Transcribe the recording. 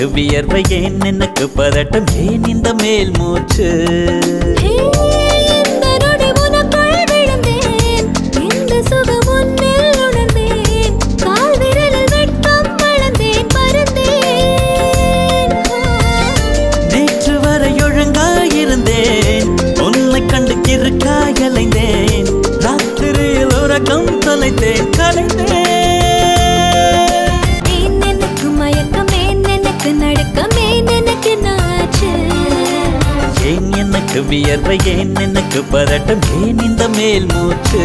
எனக்கு வியர்வை ஏன் எனக்கு பதட்டம் ஏன் இந்த மேல் மூச்சு நேற்று வரை ஒழுங்காயிருந்தேன் உன்னை கண்டு கிறுக்காயலைந்தேன் ராத்திரியில் உறக்கம் தொலைத்தேன் கலைந்தேன் எனக்கு வியர்வை ஏன் எனக்கு பதட்டம் ஏன் இந்த மேல் மூச்சு